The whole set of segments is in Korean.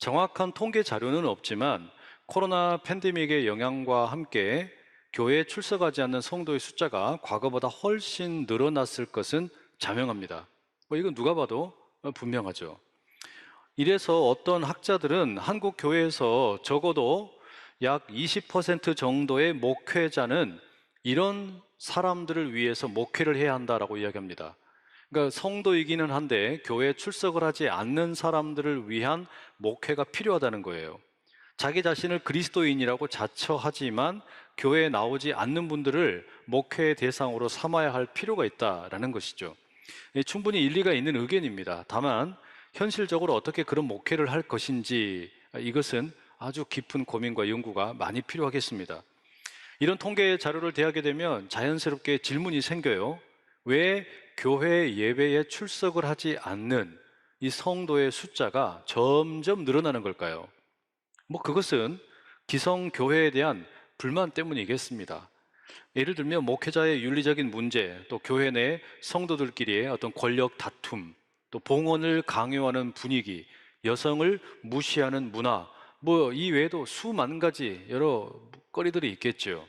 정확한 통계 자료는 없지만 코로나 팬데믹의 영향과 함께 교회에 출석하지 않는 성도의 숫자가 과거보다 훨씬 늘어났을 것은 자명합니다. 이건 누가 봐도 분명하죠. 이래서 어떤 학자들은 한국 교회에서 적어도 약 20% 정도의 목회자는 이런 사람들을 위해서 목회를 해야 한다라고 이야기합니다. 그러니까 성도이기는 한데 교회에 출석을 하지 않는 사람들을 위한 목회가 필요하다는 거예요. 자기 자신을 그리스도인이라고 자처하지만 교회에 나오지 않는 분들을 목회의 대상으로 삼아야 할 필요가 있다라는 것이죠. 충분히 일리가 있는 의견입니다. 다만 현실적으로 어떻게 그런 목회를 할 것인지 이것은 아주 깊은 고민과 연구가 많이 필요하겠습니다. 이런 통계 자료를 대하게 되면 자연스럽게 질문이 생겨요. 왜 교회 예배에 출석을 하지 않는 이 성도의 숫자가 점점 늘어나는 걸까요? 그것은 기성교회에 대한 불만 때문이겠습니다. 예를 들면 목회자의 윤리적인 문제, 또 교회 내 성도들끼리의 어떤 권력 다툼, 또 봉헌을 강요하는 분위기, 여성을 무시하는 문화, 이 외에도 수만 가지 여러 거리들이 있겠죠.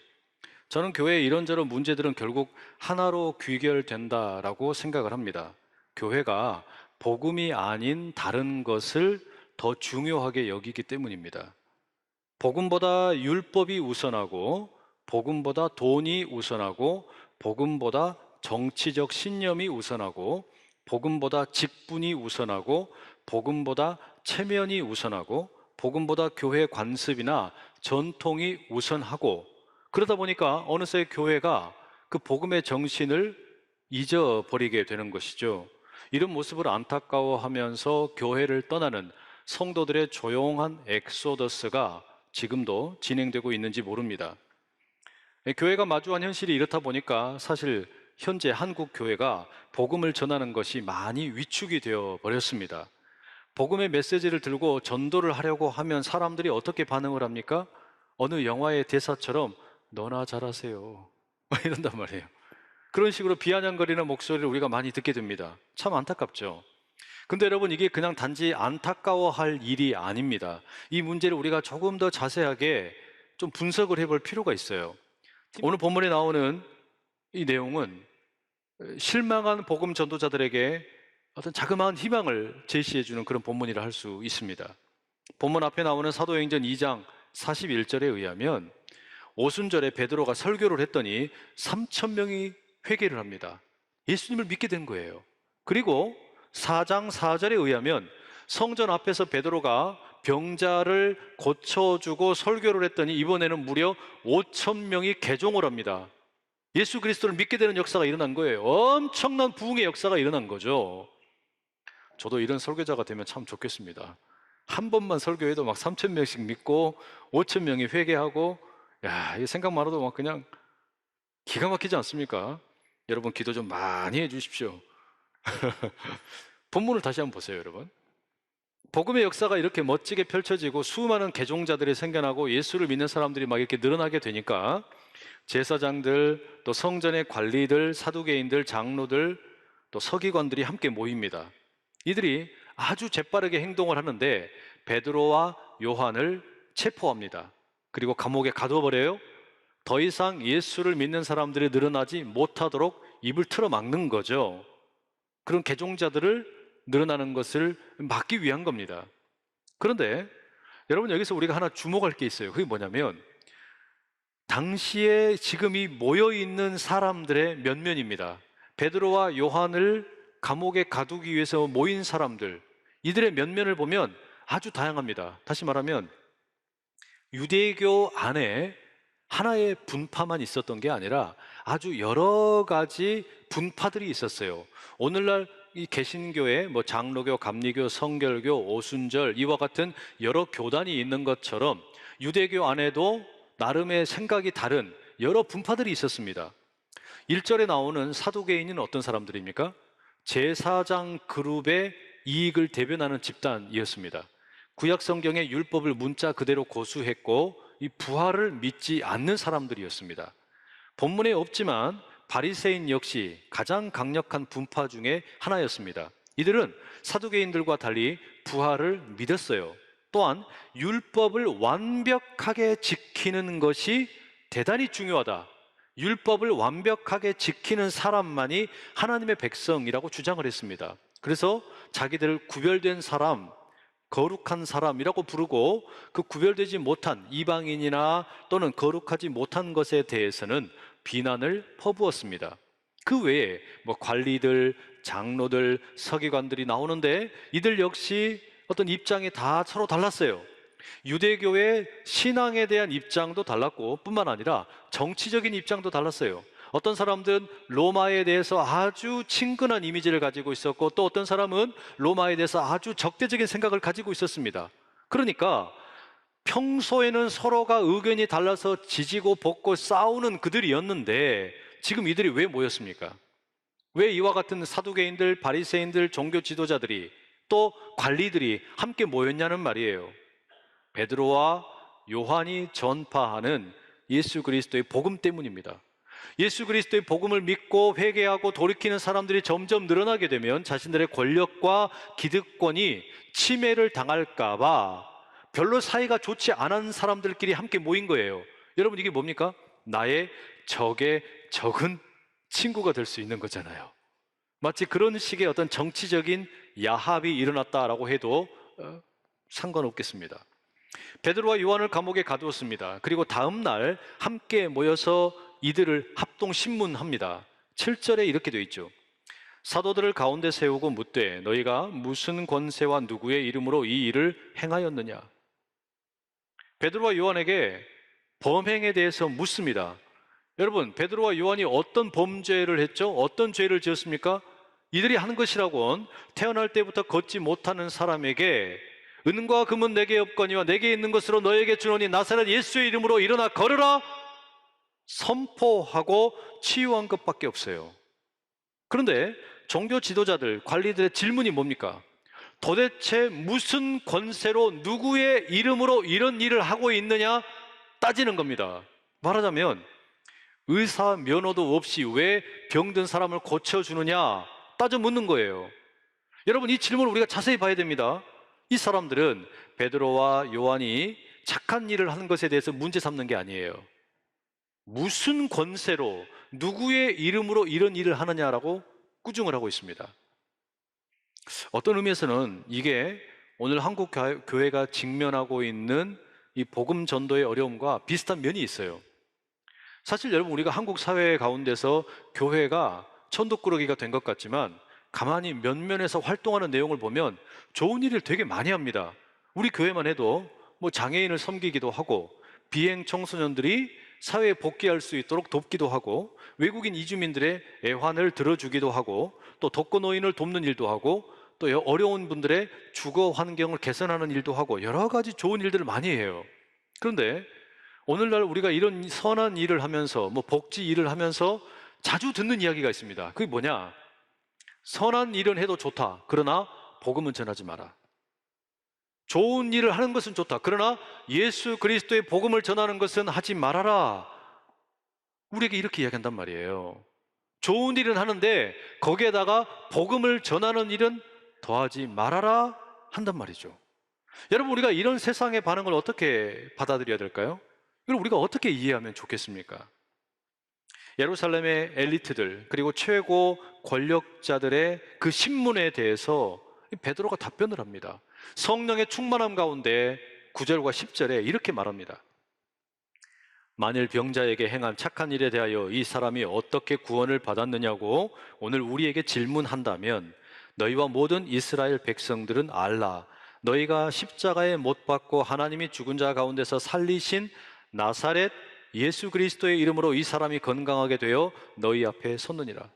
저는 교회의 이런저런 문제들은 결국 하나로 귀결된다라고 생각을 합니다. 교회가 복음이 아닌 다른 것을 더 중요하게 여기기 때문입니다. 복음보다 율법이 우선하고, 복음보다 돈이 우선하고, 복음보다 정치적 신념이 우선하고, 복음보다 직분이 우선하고, 복음보다 체면이 우선하고, 복음보다 교회 관습이나 전통이 우선하고, 그러다 보니까 어느새 교회가 그 복음의 정신을 잊어버리게 되는 것이죠. 이런 모습을 안타까워하면서 교회를 떠나는 성도들의 조용한 엑소더스가 지금도 진행되고 있는지 모릅니다. 교회가 마주한 현실이 이렇다 보니까 사실 현재 한국 교회가 복음을 전하는 것이 많이 위축이 되어 버렸습니다. 복음의 메시지를 들고 전도를 하려고 하면 사람들이 어떻게 반응을 합니까? 어느 영화의 대사처럼 너나 잘하세요 이런단 말이에요. 그런 식으로 비아냥거리는 목소리를 우리가 많이 듣게 됩니다. 참 안타깝죠. 근데 여러분, 이게 그냥 단지 안타까워할 일이 아닙니다. 이 문제를 우리가 조금 더 자세하게 좀 분석을 해볼 필요가 있어요. 오늘 본문에 나오는 이 내용은 실망한 복음 전도자들에게 어떤 자그마한 희망을 제시해주는 그런 본문이라 할 수 있습니다. 본문 앞에 나오는 사도행전 2장 41절에 의하면 오순절에 베드로가 설교를 했더니 3,000명이 회개를 합니다. 예수님을 믿게 된 거예요. 그리고 4장 4절에 의하면 성전 앞에서 베드로가 병자를 고쳐주고 설교를 했더니 이번에는 무려 5,000명이 개종을 합니다. 예수 그리스도를 믿게 되는 역사가 일어난 거예요. 엄청난 부흥의 역사가 일어난 거죠. 저도 이런 설교자가 되면 참 좋겠습니다. 한 번만 설교해도 막 3,000명씩 믿고 5,000명이 회개하고, 이 생각만 해도 막 그냥 기가 막히지 않습니까? 여러분, 기도 좀 많이 해주십시오. 본문을 다시 한번 보세요, 여러분. 복음의 역사가 이렇게 멋지게 펼쳐지고 수많은 개종자들이 생겨나고 예수를 믿는 사람들이 막 이렇게 늘어나게 되니까 제사장들, 또 성전의 관리들, 사두개인들, 장로들, 또 서기관들이 함께 모입니다. 이들이 아주 재빠르게 행동을 하는데 베드로와 요한을 체포합니다. 그리고 감옥에 가둬버려요. 더 이상 예수를 믿는 사람들이 늘어나지 못하도록 입을 틀어 막는 거죠. 그런 개종자들을 늘어나는 것을 막기 위한 겁니다. 그런데 여러분, 여기서 우리가 하나 주목할 게 있어요. 그게 뭐냐면 당시에 지금 이 모여있는 사람들의 면면입니다. 베드로와 요한을 감옥에 가두기 위해서 모인 사람들, 이들의 면면을 보면 아주 다양합니다. 다시 말하면 유대교 안에 하나의 분파만 있었던 게 아니라 아주 여러 가지 분파들이 있었어요. 오늘날 이 개신교에 장로교, 감리교, 성결교, 오순절 이와 같은 여러 교단이 있는 것처럼 유대교 안에도 나름의 생각이 다른 여러 분파들이 있었습니다. 1절에 나오는 사두개인은 어떤 사람들입니까? 제사장 그룹의 이익을 대변하는 집단이었습니다. 구약 성경의 율법을 문자 그대로 고수했고 이 부활을 믿지 않는 사람들이었습니다. 본문에 없지만 바리새인 역시 가장 강력한 분파 중에 하나였습니다. 이들은 사두개인들과 달리 부활을 믿었어요. 또한 율법을 완벽하게 지키는 것이 대단히 중요하다. 율법을 완벽하게 지키는 사람만이 하나님의 백성이라고 주장을 했습니다. 그래서 자기들을 구별된 사람, 거룩한 사람이라고 부르고, 그 구별되지 못한 이방인이나 또는 거룩하지 못한 것에 대해서는 비난을 퍼부었습니다. 그 외에 관리들, 장로들, 서기관들이 나오는데 이들 역시 어떤 입장이 다 서로 달랐어요. 유대교의 신앙에 대한 입장도 달랐고, 뿐만 아니라 정치적인 입장도 달랐어요. 어떤 사람들은 로마에 대해서 아주 친근한 이미지를 가지고 있었고, 또 어떤 사람은 로마에 대해서 아주 적대적인 생각을 가지고 있었습니다. 그러니까 평소에는 서로가 의견이 달라서 지지고 볶고 싸우는 그들이었는데, 지금 이들이 왜 모였습니까? 왜 이와 같은 사두개인들, 바리새인들, 종교 지도자들이, 또 관리들이 함께 모였냐는 말이에요. 베드로와 요한이 전파하는 예수 그리스도의 복음 때문입니다. 예수 그리스도의 복음을 믿고 회개하고 돌이키는 사람들이 점점 늘어나게 되면 자신들의 권력과 기득권이 침해를 당할까 봐 별로 사이가 좋지 않은 사람들끼리 함께 모인 거예요. 여러분, 이게 뭡니까? 나의 적의 적은 친구가 될 수 있는 거잖아요. 마치 그런 식의 어떤 정치적인 야합이 일어났다라고 해도 상관없겠습니다. 베드로와 요한을 감옥에 가두었습니다. 그리고 다음 날 함께 모여서 이들을 합동 신문합니다. 7절에 이렇게 되어 있죠. 사도들을 가운데 세우고 묻되 너희가 무슨 권세와 누구의 이름으로 이 일을 행하였느냐? 베드로와 요한에게 범행에 대해서 묻습니다. 여러분, 베드로와 요한이 어떤 범죄를 했죠? 어떤 죄를 지었습니까? 이들이 하는 것이라곤 태어날 때부터 걷지 못하는 사람에게 은과 금은 내게 없거니와 내게 있는 것으로 너에게 주노니 나사렛 예수의 이름으로 일어나 걸으라 선포하고 치유한 것밖에 없어요. 그런데 종교 지도자들, 관리들의 질문이 뭡니까? 도대체 무슨 권세로 누구의 이름으로 이런 일을 하고 있느냐 따지는 겁니다. 말하자면 의사 면허도 없이 왜 병든 사람을 고쳐주느냐 따져 묻는 거예요. 여러분, 이 질문을 우리가 자세히 봐야 됩니다. 이 사람들은 베드로와 요한이 착한 일을 하는 것에 대해서 문제 삼는 게 아니에요. 무슨 권세로 누구의 이름으로 이런 일을 하느냐라고 꾸중을 하고 있습니다. 어떤 의미에서는 이게 오늘 한국 교회가 직면하고 있는 이 복음 전도의 어려움과 비슷한 면이 있어요. 사실 여러분, 우리가 한국 사회 가운데서 교회가 천독꾸러기가 된 것 같지만 가만히 면면에서 활동하는 내용을 보면 좋은 일을 되게 많이 합니다. 우리 교회만 해도 장애인을 섬기기도 하고, 비행 청소년들이 사회에 복귀할 수 있도록 돕기도 하고, 외국인 이주민들의 애환을 들어주기도 하고, 또 독거노인을 돕는 일도 하고, 또 어려운 분들의 주거 환경을 개선하는 일도 하고, 여러 가지 좋은 일들을 많이 해요. 그런데 오늘날 우리가 이런 선한 일을 하면서, 복지 일을 하면서 자주 듣는 이야기가 있습니다. 그게 뭐냐? 선한 일은 해도 좋다. 그러나 복음은 전하지 마라. 좋은 일을 하는 것은 좋다. 그러나 예수 그리스도의 복음을 전하는 것은 하지 말아라. 우리에게 이렇게 이야기한단 말이에요. 좋은 일은 하는데 거기에다가 복음을 전하는 일은 더하지 말아라 한단 말이죠. 여러분, 우리가 이런 세상의 반응을 어떻게 받아들여야 될까요? 이걸 우리가 어떻게 이해하면 좋겠습니까? 예루살렘의 엘리트들, 그리고 최고 권력자들의 그 신문에 대해서 베드로가 답변을 합니다. 성령의 충만함 가운데 9절과 10절에 이렇게 말합니다. 만일 병자에게 행한 착한 일에 대하여 이 사람이 어떻게 구원을 받았느냐고 오늘 우리에게 질문한다면 너희와 모든 이스라엘 백성들은 알라. 너희가 십자가에 못 박고 하나님이 죽은 자 가운데서 살리신 나사렛 예수 그리스도의 이름으로 이 사람이 건강하게 되어 너희 앞에 섰느니라.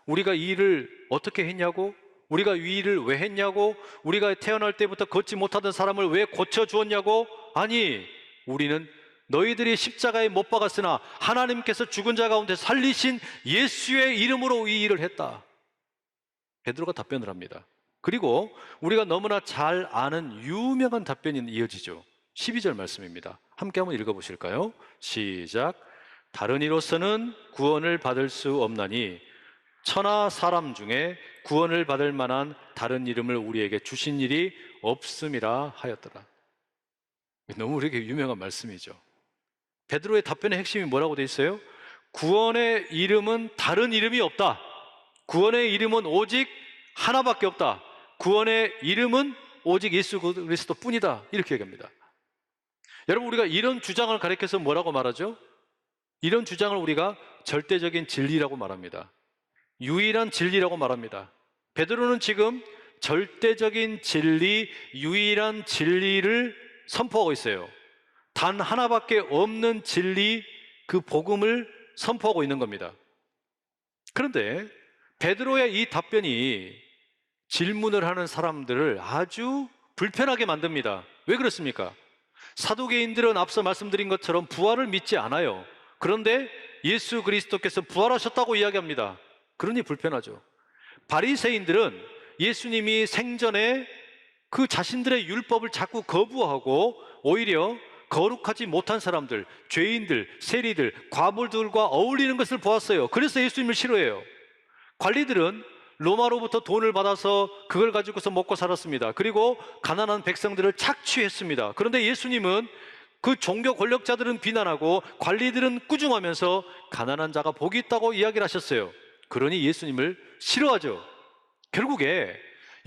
우리가 이 일을 어떻게 했냐고? 우리가 이 일을 왜 했냐고? 우리가 태어날 때부터 걷지 못하던 사람을 왜 고쳐주었냐고? 아니, 우리는 너희들이 십자가에 못 박았으나 하나님께서 죽은 자 가운데 살리신 예수의 이름으로 이 일을 했다. 베드로가 답변을 합니다. 그리고 우리가 너무나 잘 아는 유명한 답변이 이어지죠. 12절 말씀입니다. 함께 한번 읽어보실까요? 시작. 다른 이로서는 구원을 받을 수 없나니 천하 사람 중에 구원을 받을 만한 다른 이름을 우리에게 주신 일이 없음이라 하였더라. 너무 우리에게 유명한 말씀이죠. 베드로의 답변의 핵심이 뭐라고 돼 있어요? 구원의 이름은 다른 이름이 없다. 구원의 이름은 오직 하나밖에 없다. 구원의 이름은 오직 예수 그리스도뿐이다. 이렇게 얘기합니다. 여러분, 우리가 이런 주장을 가리켜서 뭐라고 말하죠? 이런 주장을 우리가 절대적인 진리라고 말합니다. 유일한 진리라고 말합니다. 베드로는 지금 절대적인 진리, 유일한 진리를 선포하고 있어요. 단 하나밖에 없는 진리, 그 복음을 선포하고 있는 겁니다. 그런데 베드로의 이 답변이 질문을 하는 사람들을 아주 불편하게 만듭니다. 왜 그렇습니까? 사두개인들은 앞서 말씀드린 것처럼 부활을 믿지 않아요. 그런데 예수 그리스도께서 부활하셨다고 이야기합니다. 그러니 불편하죠. 바리새인들은 예수님이 생전에 그 자신들의 율법을 자꾸 거부하고 오히려 거룩하지 못한 사람들, 죄인들, 세리들, 과부들과 어울리는 것을 보았어요. 그래서 예수님을 싫어해요. 관리들은 로마로부터 돈을 받아서 그걸 가지고서 먹고 살았습니다. 그리고 가난한 백성들을 착취했습니다. 그런데 예수님은 그 종교 권력자들은 비난하고 관리들은 꾸중하면서 가난한 자가 복이 있다고 이야기를 하셨어요. 그러니 예수님을 싫어하죠. 결국에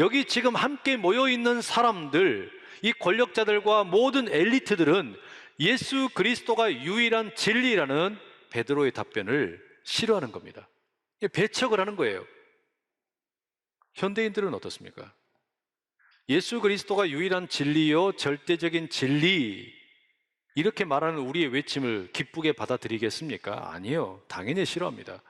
여기 지금 함께 모여 있는 사람들, 이 권력자들과 모든 엘리트들은 예수 그리스도가 유일한 진리라는 베드로의 답변을 싫어하는 겁니다. 배척을 하는 거예요. 현대인들은 어떻습니까? 예수 그리스도가 유일한 진리요 절대적인 진리, 이렇게 말하는 우리의 외침을 기쁘게 받아들이겠습니까? 아니요. 당연히 싫어합니다.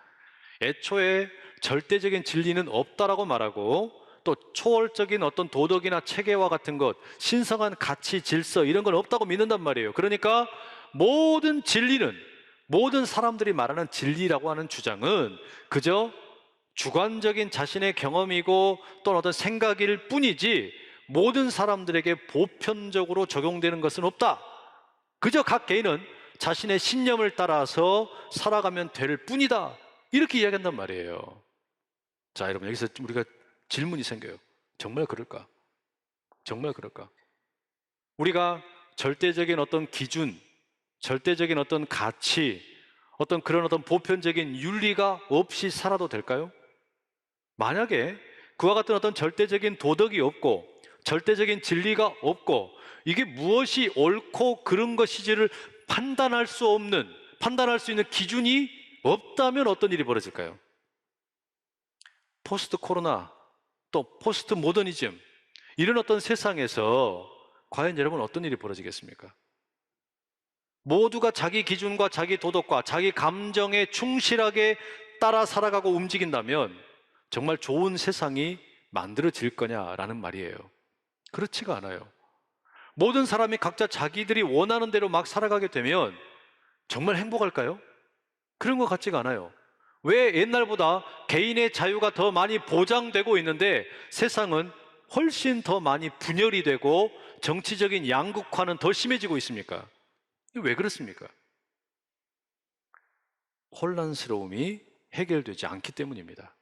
애초에 절대적인 진리는 없다라고 말하고, 또 초월적인 어떤 도덕이나 체계와 같은 것, 신성한 가치, 질서, 이런 건 없다고 믿는단 말이에요. 그러니까 모든 진리는, 모든 사람들이 말하는 진리라고 하는 주장은 그저 주관적인 자신의 경험이고 또는 어떤 생각일 뿐이지 모든 사람들에게 보편적으로 적용되는 것은 없다. 그저 각 개인은 자신의 신념을 따라서 살아가면 될 뿐이다. 이렇게 이야기한단 말이에요. 자, 여러분, 여기서 우리가 질문이 생겨요. 정말 그럴까? 정말 그럴까? 우리가 절대적인 어떤 기준, 절대적인 어떤 가치, 어떤 그런 어떤 보편적인 윤리가 없이 살아도 될까요? 만약에 그와 같은 어떤 절대적인 도덕이 없고 절대적인 진리가 없고 이게 무엇이 옳고 그른 것이지를 판단할 수 없는, 판단할 수 있는 기준이 없다면 어떤 일이 벌어질까요? 포스트 코로나, 또 포스트 모더니즘, 이런 어떤 세상에서 과연 여러분 어떤 일이 벌어지겠습니까? 모두가 자기 기준과 자기 도덕과 자기 감정에 충실하게 따라 살아가고 움직인다면 정말 좋은 세상이 만들어질 거냐라는 말이에요. 그렇지가 않아요. 모든 사람이 각자 자기들이 원하는 대로 막 살아가게 되면 정말 행복할까요? 그런 것 같지가 않아요. 왜 옛날보다 개인의 자유가 더 많이 보장되고 있는데 세상은 훨씬 더 많이 분열이 되고 정치적인 양극화는 더 심해지고 있습니까? 왜 그렇습니까? 혼란스러움이 해결되지 않기 때문입니다.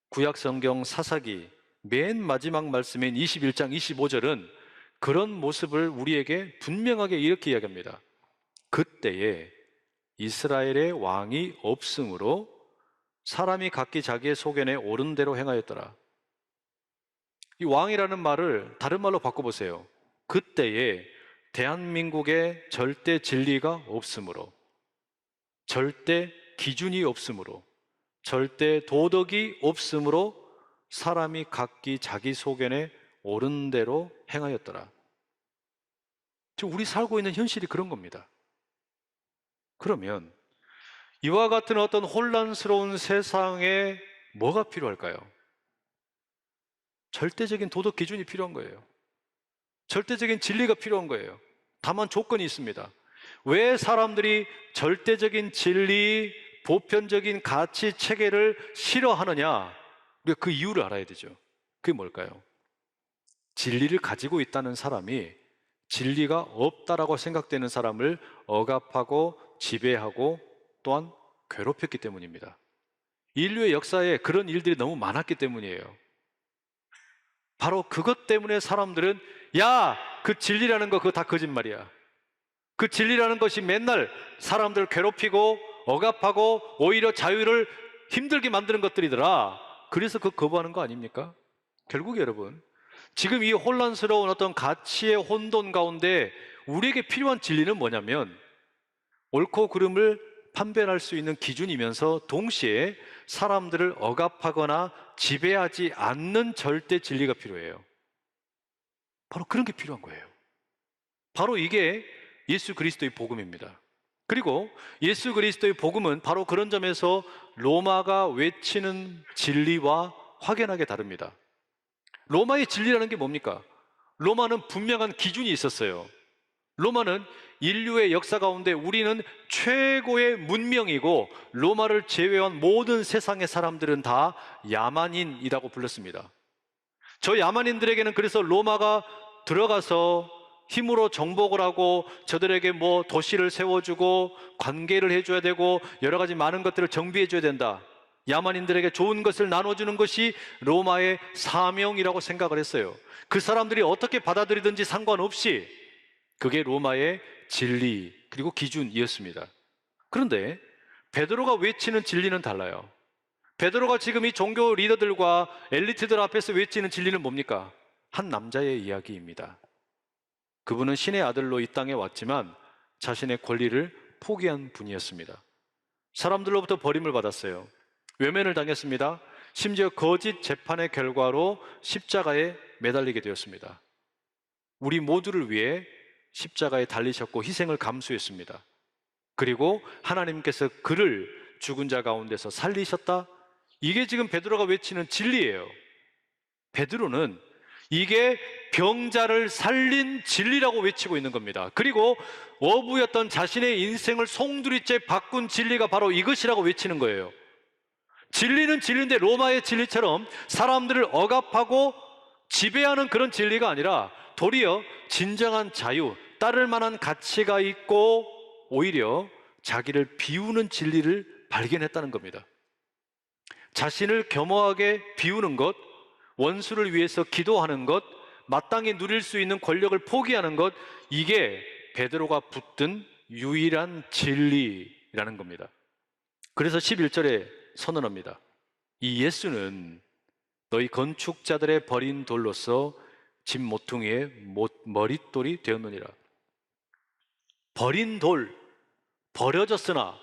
구약 성경 사사기 맨 마지막 말씀인 21장 25절은 그런 모습을 우리에게 분명하게 이렇게 이야기합니다. 그때에 이스라엘의 왕이 없으므로 사람이 각기 자기의 소견에 옳은 대로 행하였더라. 이 왕이라는 말을 다른 말로 바꿔보세요. 그때에 대한민국에 절대 진리가 없으므로, 절대 기준이 없으므로, 절대 도덕이 없으므로 사람이 각기 자기 소견에 옳은 대로 행하였더라. 지금 우리 살고 있는 현실이 그런 겁니다. 그러면 이와 같은 어떤 혼란스러운 세상에 뭐가 필요할까요? 절대적인 도덕 기준이 필요한 거예요. 절대적인 진리가 필요한 거예요. 다만 조건이 있습니다. 왜 사람들이 절대적인 진리, 보편적인 가치 체계를 싫어하느냐? 우리가 그 이유를 알아야 되죠. 그게 뭘까요? 진리를 가지고 있다는 사람이 진리가 없다라고 생각되는 사람을 억압하고 지배하고 또한 괴롭혔기 때문입니다. 인류의 역사에 그런 일들이 너무 많았기 때문이에요. 바로 그것 때문에 사람들은 야, 그 진리라는 거 그거 다 거짓말이야. 그 진리라는 것이 맨날 사람들을 괴롭히고 억압하고 오히려 자유를 힘들게 만드는 것들이더라. 그래서 그 거부하는 거 아닙니까? 결국 여러분, 지금 이 혼란스러운 어떤 가치의 혼돈 가운데 우리에게 필요한 진리는 뭐냐면 옳고 그름을 판별할 수 있는 기준이면서 동시에 사람들을 억압하거나 지배하지 않는 절대 진리가 필요해요. 바로 그런 게 필요한 거예요. 바로 이게 예수 그리스도의 복음입니다. 그리고 예수 그리스도의 복음은 바로 그런 점에서 로마가 외치는 진리와 확연하게 다릅니다. 로마의 진리라는 게 뭡니까? 로마는 분명한 기준이 있었어요. 로마는 인류의 역사 가운데 우리는 최고의 문명이고 로마를 제외한 모든 세상의 사람들은 다 야만인이라고 불렀습니다. 저 야만인들에게는 그래서 로마가 들어가서 힘으로 정복을 하고 저들에게 뭐 도시를 세워주고 관계를 해줘야 되고 여러 가지 많은 것들을 정비해줘야 된다. 야만인들에게 좋은 것을 나눠주는 것이 로마의 사명이라고 생각을 했어요. 그 사람들이 어떻게 받아들이든지 상관없이 그게 로마의 진리 그리고 기준이었습니다. 그런데 베드로가 외치는 진리는 달라요. 베드로가 지금 이 종교 리더들과 엘리트들 앞에서 외치는 진리는 뭡니까? 한 남자의 이야기입니다. 그분은 신의 아들로 이 땅에 왔지만 자신의 권리를 포기한 분이었습니다. 사람들로부터 버림을 받았어요. 외면을 당했습니다. 심지어 거짓 재판의 결과로 십자가에 매달리게 되었습니다. 우리 모두를 위해 십자가에 달리셨고 희생을 감수했습니다. 그리고 하나님께서 그를 죽은 자 가운데서 살리셨다. 이게 지금 베드로가 외치는 진리예요. 베드로는 이게 병자를 살린 진리라고 외치고 있는 겁니다. 그리고 어부였던 자신의 인생을 송두리째 바꾼 진리가 바로 이것이라고 외치는 거예요. 진리는 진리인데 로마의 진리처럼 사람들을 억압하고 지배하는 그런 진리가 아니라 도리어 진정한 자유, 따를 만한 가치가 있고 오히려 자기를 비우는 진리를 발견했다는 겁니다. 자신을 겸허하게 비우는 것, 원수를 위해서 기도하는 것, 마땅히 누릴 수 있는 권력을 포기하는 것, 이게 베드로가 붙든 유일한 진리라는 겁니다. 그래서 11절에 선언합니다. 이 예수는 너희 건축자들의 버린 돌로서 집 모퉁이의 머릿돌이 되었느니라. 버린 돌, 버려졌으나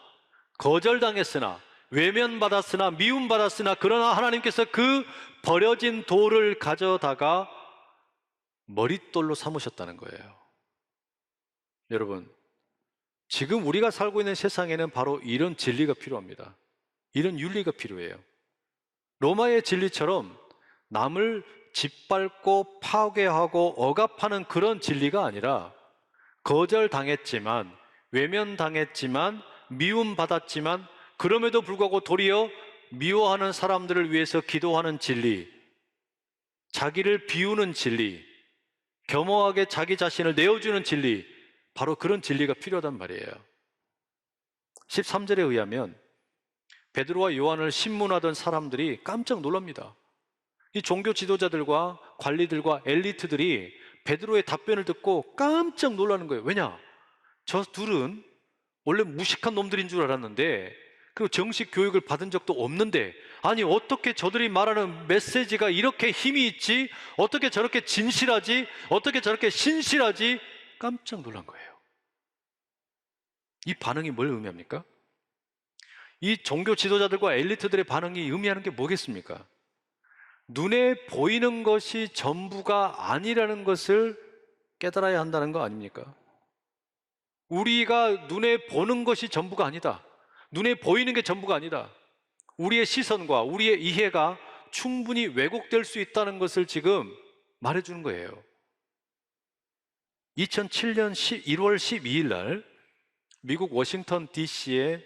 거절당했으나 외면받았으나 미움받았으나 그러나 하나님께서 그 버려진 돌을 가져다가 머릿돌로 삼으셨다는 거예요. 여러분, 지금 우리가 살고 있는 세상에는 바로 이런 진리가 필요합니다. 이런 윤리가 필요해요. 로마의 진리처럼 남을 짓밟고 파괴하고 억압하는 그런 진리가 아니라 거절당했지만 외면당했지만 미움받았지만 그럼에도 불구하고 도리어 미워하는 사람들을 위해서 기도하는 진리, 자기를 비우는 진리, 겸허하게 자기 자신을 내어주는 진리, 바로 그런 진리가 필요하단 말이에요. 13절에 의하면 베드로와 요한을 신문하던 사람들이 깜짝 놀랍니다. 이 종교 지도자들과 관리들과 엘리트들이 베드로의 답변을 듣고 깜짝 놀라는 거예요. 왜냐? 저 둘은 원래 무식한 놈들인 줄 알았는데 그리고 정식 교육을 받은 적도 없는데 아니 어떻게 저들이 말하는 메시지가 이렇게 힘이 있지? 어떻게 저렇게 진실하지? 어떻게 저렇게 신실하지? 깜짝 놀란 거예요. 이 반응이 뭘 의미합니까? 이 종교 지도자들과 엘리트들의 반응이 의미하는 게 뭐겠습니까? 눈에 보이는 것이 전부가 아니라는 것을 깨달아야 한다는 거 아닙니까? 우리가 눈에 보는 것이 전부가 아니다. 눈에 보이는 게 전부가 아니다. 우리의 시선과 우리의 이해가 충분히 왜곡될 수 있다는 것을 지금 말해주는 거예요. 2007년 1월 12일 날 미국 워싱턴 DC의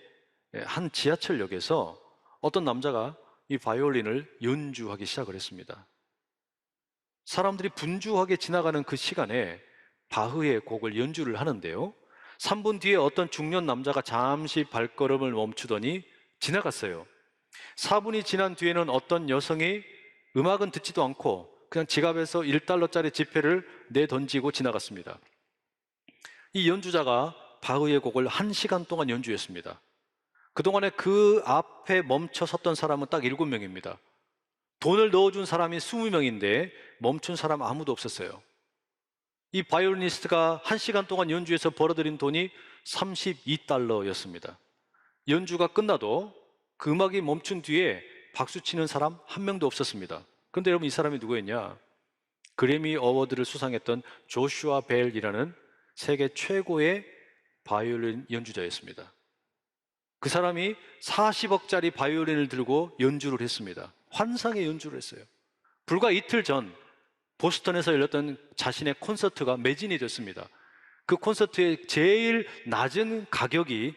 한 지하철역에서 어떤 남자가 이 바이올린을 연주하기 시작을 했습니다. 사람들이 분주하게 지나가는 그 시간에 바흐의 곡을 연주를 하는데요. 3분 뒤에 어떤 중년 남자가 잠시 발걸음을 멈추더니 지나갔어요. 4분이 지난 뒤에는 어떤 여성이 음악은 듣지도 않고 그냥 지갑에서 1달러짜리 지폐를 내던지고 지나갔습니다. 이 연주자가 바흐의 곡을 1시간 동안 연주했습니다. 그동안에 그 앞에 멈춰 섰던 사람은 딱 7명입니다. 돈을 넣어준 사람이 20명인데 멈춘 사람 아무도 없었어요. 이 바이올리니스트가 1시간 동안 연주해서 벌어들인 돈이 32달러였습니다. 연주가 끝나도 그 음악이 멈춘 뒤에 박수 치는 사람 한 명도 없었습니다. 그런데 여러분, 이 사람이 누구였냐? 그래미 어워드를 수상했던 조슈아 벨이라는 세계 최고의 바이올린 연주자였습니다. 그 사람이 40억짜리 바이올린을 들고 연주를 했습니다. 환상의 연주를 했어요. 불과 이틀 전 보스턴에서 열렸던 자신의 콘서트가 매진이 됐습니다. 그 콘서트의 제일 낮은 가격이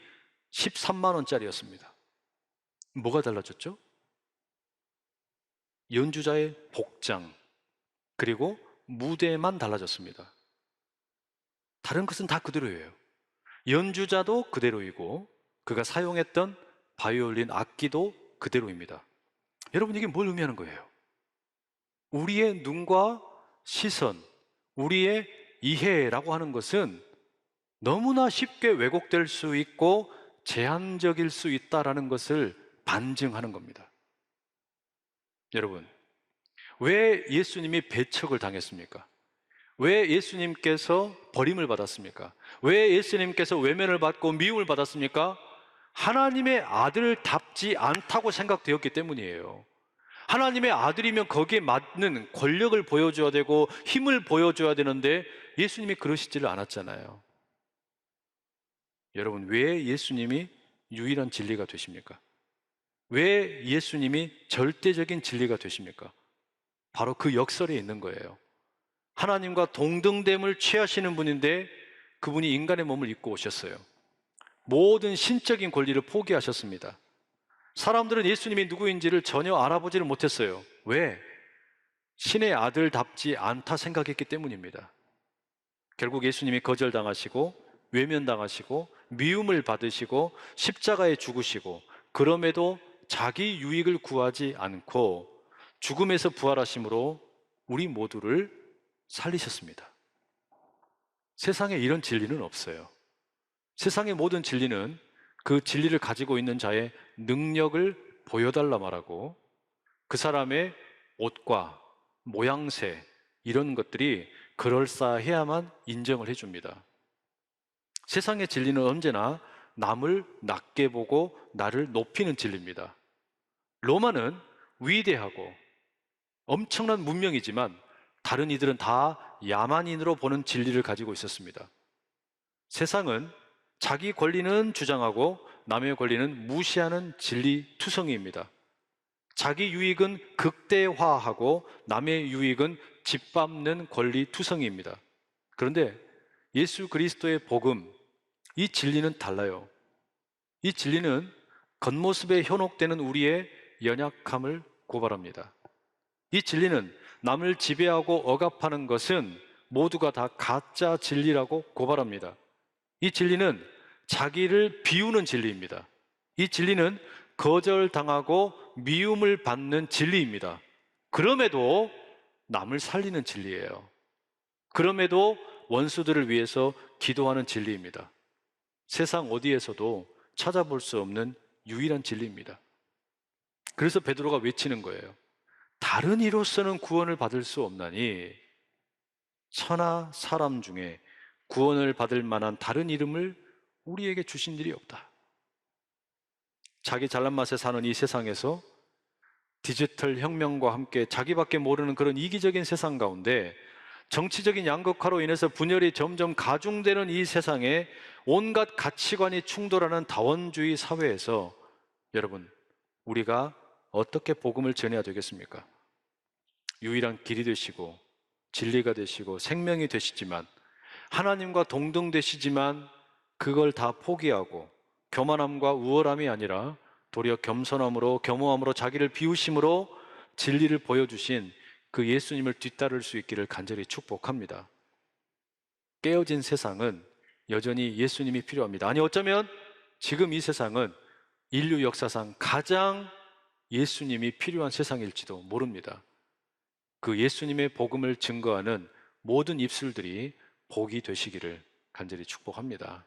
13만 원짜리였습니다. 뭐가 달라졌죠? 연주자의 복장, 그리고 무대만 달라졌습니다. 다른 것은 다 그대로예요. 연주자도 그대로이고 그가 사용했던 바이올린 악기도 그대로입니다. 여러분, 이게 뭘 의미하는 거예요? 우리의 눈과 시선, 우리의 이해라고 하는 것은 너무나 쉽게 왜곡될 수 있고 제한적일 수 있다라는 것을 반증하는 겁니다. 여러분, 왜 예수님이 배척을 당했습니까? 왜 예수님께서 버림을 받았습니까? 왜 예수님께서 외면을 받고 미움을 받았습니까? 하나님의 아들답지 않다고 생각되었기 때문이에요. 하나님의 아들이면 거기에 맞는 권력을 보여줘야 되고 힘을 보여줘야 되는데 예수님이 그러시지를 않았잖아요. 여러분, 왜 예수님이 유일한 진리가 되십니까? 왜 예수님이 절대적인 진리가 되십니까? 바로 그 역설에 있는 거예요. 하나님과 동등됨을 취하시는 분인데 그분이 인간의 몸을 입고 오셨어요. 모든 신적인 권리를 포기하셨습니다. 사람들은 예수님이 누구인지를 전혀 알아보지를 못했어요. 왜? 신의 아들답지 않다 생각했기 때문입니다. 결국 예수님이 거절당하시고 외면당하시고 미움을 받으시고 십자가에 죽으시고, 그럼에도 자기 유익을 구하지 않고 죽음에서 부활하심으로 우리 모두를 살리셨습니다. 세상에 이런 진리는 없어요. 세상의 모든 진리는 그 진리를 가지고 있는 자의 능력을 보여달라 말하고 그 사람의 옷과 모양새, 이런 것들이 그럴싸해야만 인정을 해줍니다. 세상의 진리는 언제나 남을 낮게 보고 나를 높이는 진리입니다. 로마는 위대하고 엄청난 문명이지만 다른 이들은 다 야만인으로 보는 진리를 가지고 있었습니다. 세상은 자기 권리는 주장하고 남의 권리는 무시하는 진리 투성이입니다. 자기 유익은 극대화하고 남의 유익은 짓밟는 권리 투성이입니다. 그런데 예수 그리스도의 복음, 이 진리는 달라요. 이 진리는 겉모습에 현혹되는 우리의 연약함을 고발합니다. 이 진리는 남을 지배하고 억압하는 것은 모두가 다 가짜 진리라고 고발합니다. 이 진리는 자기를 비우는 진리입니다. 이 진리는 거절당하고 미움을 받는 진리입니다. 그럼에도 남을 살리는 진리예요. 그럼에도 원수들을 위해서 기도하는 진리입니다. 세상 어디에서도 찾아볼 수 없는 유일한 진리입니다. 그래서 베드로가 외치는 거예요. 다른 이로서는 구원을 받을 수 없나니 천하 사람 중에 구원을 받을 만한 다른 이름을 우리에게 주신 일이 없다. 자기 잘난 맛에 사는 이 세상에서 디지털 혁명과 함께 자기밖에 모르는 그런 이기적인 세상 가운데 정치적인 양극화로 인해서 분열이 점점 가중되는 이 세상에 온갖 가치관이 충돌하는 다원주의 사회에서 여러분, 우리가 어떻게 복음을 전해야 되겠습니까? 유일한 길이 되시고 진리가 되시고 생명이 되시지만, 하나님과 동등되시지만 그걸 다 포기하고 교만함과 우월함이 아니라 도리어 겸손함으로, 겸허함으로, 자기를 비우심으로 진리를 보여주신 그 예수님을 뒤따를 수 있기를 간절히 축복합니다. 깨어진 세상은 여전히 예수님이 필요합니다. 아니, 어쩌면 지금 이 세상은 인류 역사상 가장 예수님이 필요한 세상일지도 모릅니다. 그 예수님의 복음을 증거하는 모든 입술들이 복이 되시기를 간절히 축복합니다.